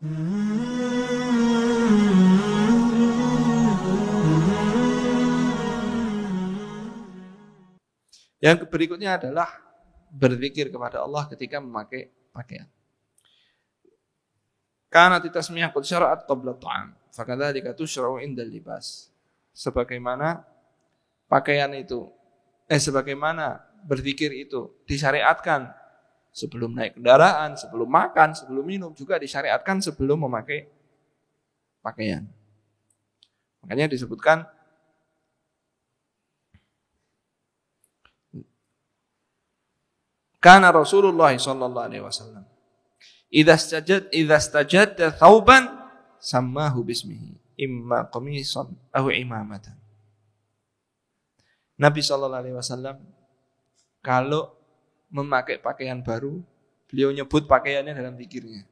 Yang berikutnya adalah berzikir kepada Allah ketika memakai pakaian. Karena tasmiyah qad syara'at qabla ta'am, fakadzalika tusyra'u indal libas. Sebagaimana berzikir itu disyariatkan sebelum naik kendaraan, sebelum makan, sebelum minum, juga disyariatkan sebelum memakai pakaian. Makanya disebutkan kana Rasulullah sallallahu alaihi wasallam idza stajadda thawban sammahu bismihi imma qamisan aw imamatan. Nabi sallallahu alaihi wasallam kalau memakai pakaian baru, beliau nyebut pakaiannya dalam zikirnya.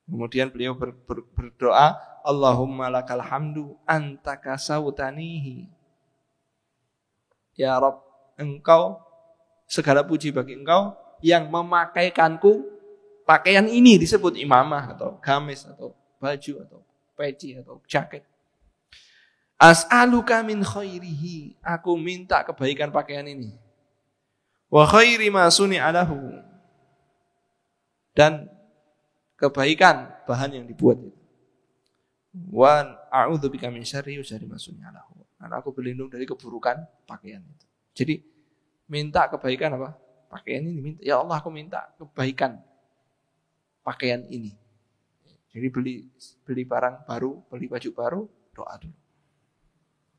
Kemudian beliau berdoa, Allahumma lakal hamdu anta kasautanihi. Ya Rabb, engkau, segala puji bagi engkau yang memakaikanku pakaian ini, disebut imamah atau gamis atau baju atau peci atau jaket. As'aluka min khairihi, aku minta kebaikan pakaian ini. Wa khairi ma suni'alahu, dan kebaikan bahan yang dibuat itu. Wa a'udzubika min syarri ma suni'alahu, dan aku berlindung dari keburukan pakaian itu. Jadi minta kebaikan apa? Pakaian ini minta. Ya Allah, aku minta kebaikan pakaian ini. Jadi beli barang baru, beli baju baru, doa dulu.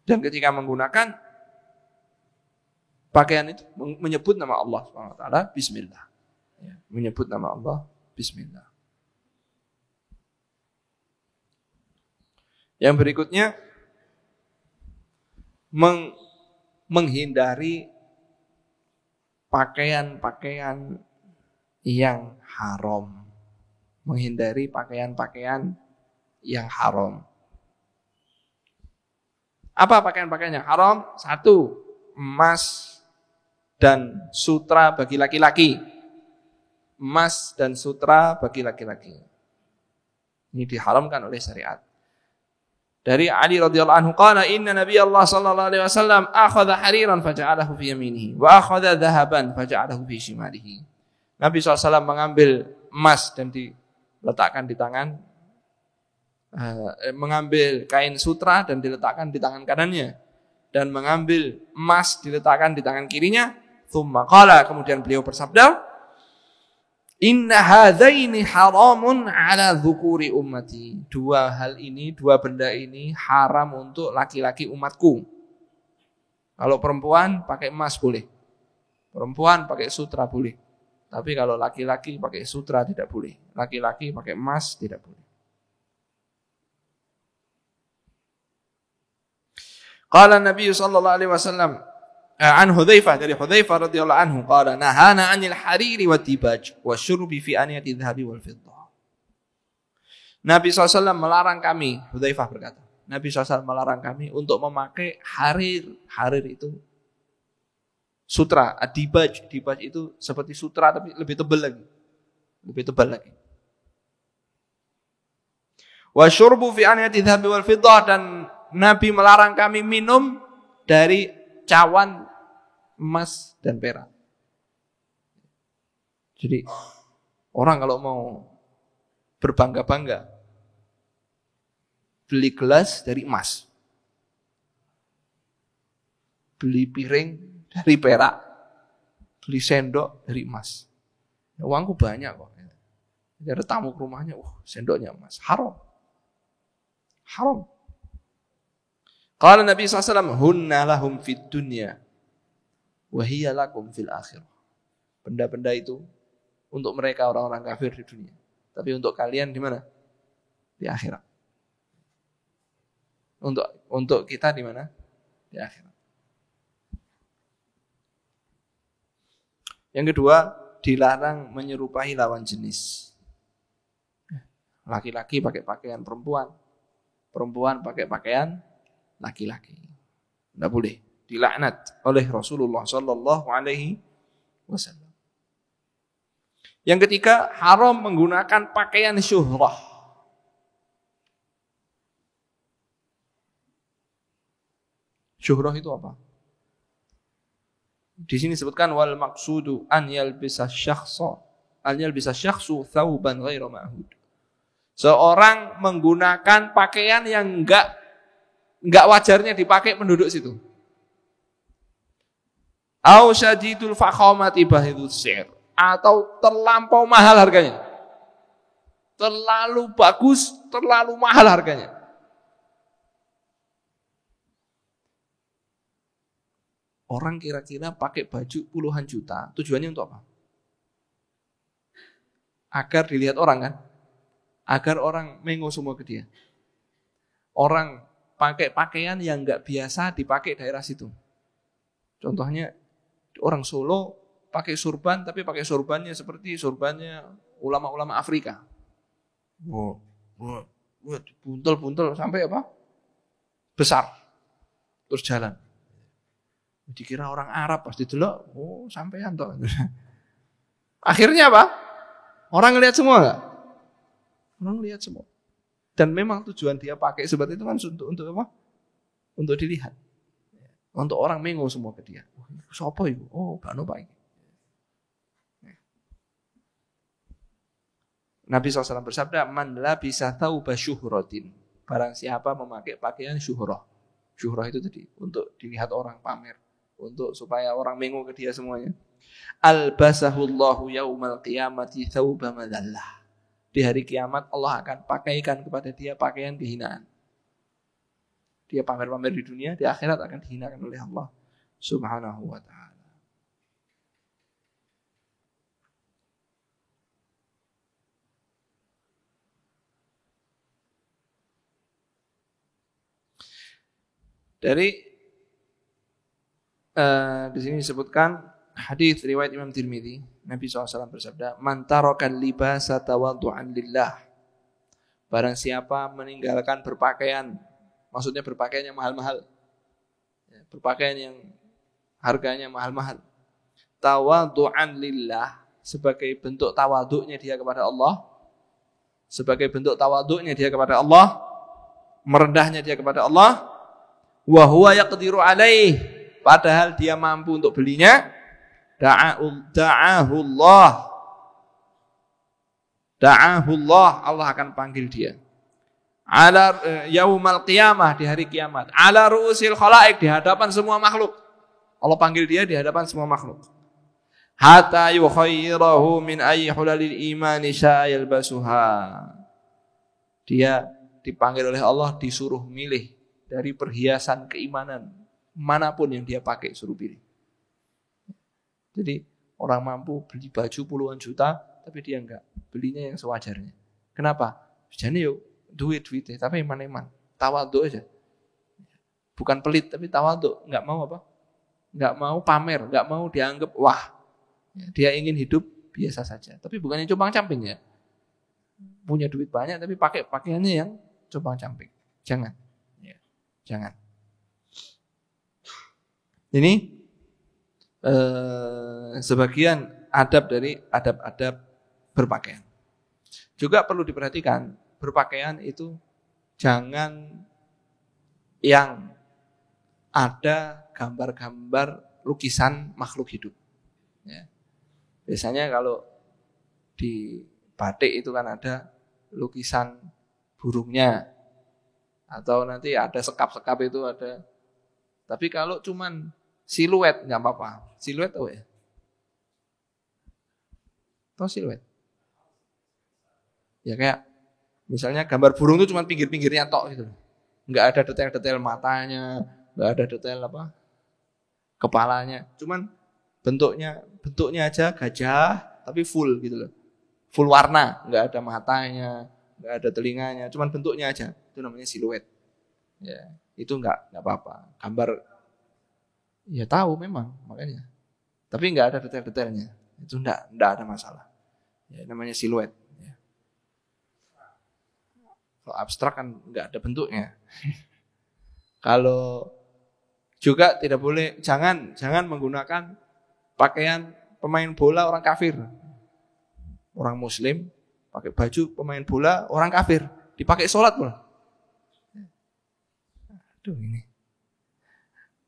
Dan ketika menggunakan pakaian itu menyebut nama Allah SWT, bismillah. Ya, menyebut nama Allah, bismillah. Yang berikutnya menghindari pakaian-pakaian yang haram. Menghindari pakaian-pakaian yang haram. Apa pakaian-pakaian yang haram? 1, emas dan sutra bagi laki-laki. Emas dan sutra bagi laki-laki. Ini diharamkan oleh syariat. Dari Ali radhiyallahu anhu qala inna nabiyallah sallallahu alaihi wasallam akhadha hariran faja'alahu fi yaminihi wa akhadha dhahaban faja'alahu fi shimalihi. Nabi SAW mengambil emas dan diletakkan di tangan, mengambil kain sutra dan diletakkan di tangan kanannya, dan mengambil emas diletakkan di tangan kirinya. Tsumma qala, kemudian beliau bersabda, inna hadzaini haramun ala dzukuri ummati. Dua benda ini haram untuk laki-laki umatku. Kalau perempuan pakai emas boleh. Perempuan pakai sutra boleh. Tapi kalau laki-laki pakai sutra tidak boleh. Laki-laki pakai emas tidak boleh. Qala Nabi sallallahu alaihi wasallam an Hudzaifah, dari Hudzaifah radhiyallahu anhu, qala nahana 'anil hariri wat tibaj wasyurbi fi aniyati dhahabi wal fiddah. Nabi SAW melarang kami, Hudzaifah berkata, Nabi SAW melarang kami untuk memakai harir. Harir itu sutra, dibaj itu seperti sutra tapi lebih tebal lagi. Wasyurbu fi aniyati dhahabi wal fiddah, dan Nabi melarang kami minum dari cawan emas dan perak. Jadi orang kalau mau berbangga-bangga beli gelas dari emas, beli piring dari perak, beli sendok dari emas. Ya, uangku banyak kok. Jadi ada tamu ke rumahnya, sendoknya emas. Haram. Qala Nabi SAW, hunna lahum fid dunya wa hiya lakum fil akhirah. Benda-benda itu untuk mereka orang-orang kafir di dunia. Tapi untuk kalian di mana? Di akhirat. Untuk kita di mana? Di akhirat. Yang kedua, dilarang menyerupai lawan jenis. Laki-laki pakai pakaian perempuan, perempuan pakai pakaian laki-laki. Tidak boleh. Dilaknat oleh Rasulullah sallallahu alaihi wasallam. Yang ketiga, haram menggunakan pakaian syuhrah. Syuhrah itu apa? Di sini disebutkan wal maqsudu an yalbisa syakhsu thawban ghairu ma'hud. Seorang menggunakan pakaian yang enggak wajarnya dipakai penduduk situ. Au syadidul fakhamati bahidus sir, atau terlampau mahal harganya. Terlalu bagus, terlalu mahal harganya. Orang kira-kira pakai baju puluhan juta, tujuannya untuk apa? Agar dilihat orang kan? Agar orang mengo semua ke dia. Orang pakai pakaian yang enggak biasa dipakai daerah situ. Contohnya orang Solo pakai surban, tapi pakai surbannya seperti surbannya ulama-ulama Afrika. Buntel-buntel sampai apa? Besar. Terus jalan. Dikira orang Arab, pasti delok, sampean toh. Akhirnya apa? Orang ngelihat semua enggak? Orang lihat semua. Dan memang tujuan dia pakai seperti itu kan untuk apa? Untuk dilihat. Untuk orang mengo semua ke dia. Siapa itu? Bano Pak ini. Nabi SAW bersabda, man labisa thawba syuhratin. Barang siapa memakai pakaian syuhrah. Syuhrah itu tadi untuk dilihat orang, pamer, untuk supaya orang mengo ke dia semuanya. Albasahullahu yaumal qiyamati thawba madallah. Di hari kiamat Allah akan pakaikan kepada dia pakaian kehinaan. Dia pamer-pamer di dunia, di akhirat akan dihinakan oleh Allah Subhanahu wa ta'ala. Dari di sini disebutkan hadis riwayat Imam Tirmidzi, Nabi SAW bersabda, "Man tarakan libasa tawaddu'an lillah." Barang siapa meninggalkan berpakaian, maksudnya berpakaian yang mahal-mahal, berpakaian yang harganya mahal-mahal, tawaddu'an lillah, sebagai bentuk tawaduknya dia kepada Allah, sebagai bentuk tawaduknya dia kepada Allah, merendahnya dia kepada Allah, wa huwa yaqdiru alaih, padahal dia mampu untuk belinya, da'ahullah, Allah akan panggil dia. Ala yaumal qiyamah, di hari kiamat. Ala ru'usil khalaik, di hadapan semua makhluk. Allah panggil dia di hadapan semua makhluk. Hatta yukhayyirahu min ayyi hulalil imani sya'al basuha. Dia dipanggil oleh Allah, disuruh milih dari perhiasan keimanan manapun yang dia pakai, suruh pilih. Jadi orang mampu beli baju puluhan juta, tapi dia enggak, belinya yang sewajarnya. Kenapa? Jadi yuk duit-duitnya, tapi iman-iman, tawadhu aja. Bukan pelit, tapi tawadhu. Enggak mau apa? Enggak mau pamer, enggak mau dianggap wah. Dia ingin hidup biasa saja. Tapi bukannya compang-camping ya. Punya duit banyak, tapi pakai pakaiannya yang compang-camping. Jangan. Ya, jangan. Ini sebagian adab dari adab-adab berpakaian. Juga perlu diperhatikan, berpakaian itu jangan yang ada gambar-gambar lukisan makhluk hidup. Ya. Biasanya kalau di batik itu kan ada lukisan burungnya, atau nanti ada sekap-sekap itu ada. Tapi kalau cuman siluet nggak apa-apa. Siluet tahu ya? Tahu siluet? Ya kayak misalnya gambar burung itu cuma pinggir-pinggirnya tok gitu. Nggak ada detail-detail matanya, nggak ada detail apa kepalanya. Cuman bentuknya aja gajah tapi full gitu loh. Full warna, nggak ada matanya, nggak ada telinganya, cuman bentuknya aja. Itu namanya siluet. Ya, itu nggak apa-apa. Gambar ya tahu memang makanya. Tapi nggak ada detail-detailnya. Itu nggak ada masalah. Ya, namanya siluet. Ya. Kalau abstrak kan nggak ada bentuknya. Kalau juga tidak boleh, jangan menggunakan pakaian pemain bola orang kafir. Orang muslim pakai baju pemain bola orang kafir, dipakai sholat pula. Aduh ini.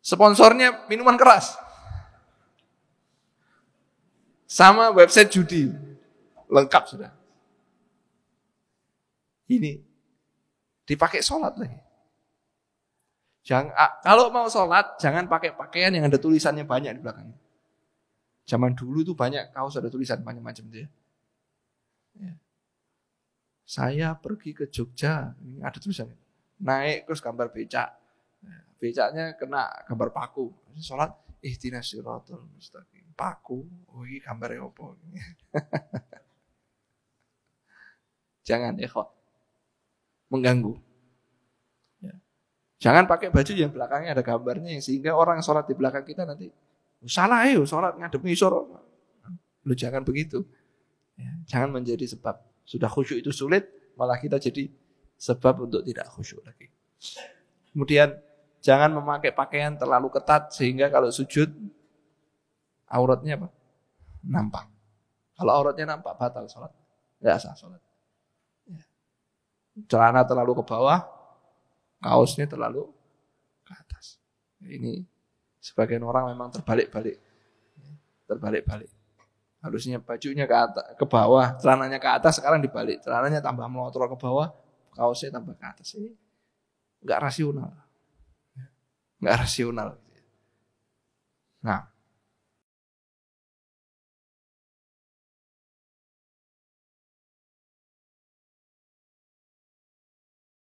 Sponsornya minuman keras. Sama website judi. Lengkap sudah. Ini dipakai sholat lagi. Kalau mau sholat, jangan pakai pakaian yang ada tulisannya banyak di belakangnya. Zaman dulu itu banyak kaos ada tulisan macam-macam dia. Ya. Saya pergi ke Jogja, ini ada tulisannya. Naik terus gambar becak. Becaknya kena gambar paku. Sholat, ihdinas siratal mustaqim. Paku, oh ini gambarnya apa? Jangan ikhwan. Mengganggu. Ya. Jangan pakai baju yang belakangnya ada gambarnya sehingga orang sholat di belakang kita nanti salah sholat ngadep ngisor. Lu jangan begitu. Ya. Jangan menjadi sebab. Sudah khusyuk itu sulit, malah kita jadi sebab untuk tidak khusyuk lagi. Kemudian jangan memakai pakaian terlalu ketat sehingga kalau sujud auratnya apa? Nampak. Kalau auratnya nampak batal sholat. Tidak sah sholat. Ya. Celana terlalu ke bawah, kaosnya terlalu ke atas. Ini sebagian orang memang terbalik-balik. Terbalik-balik. Harusnya bajunya ke atas, ke bawah, celananya ke atas, sekarang dibalik. Celananya tambah melotor ke bawah, kaosnya tambah ke atas. Ini enggak rasional. Enggak rasional. Nah,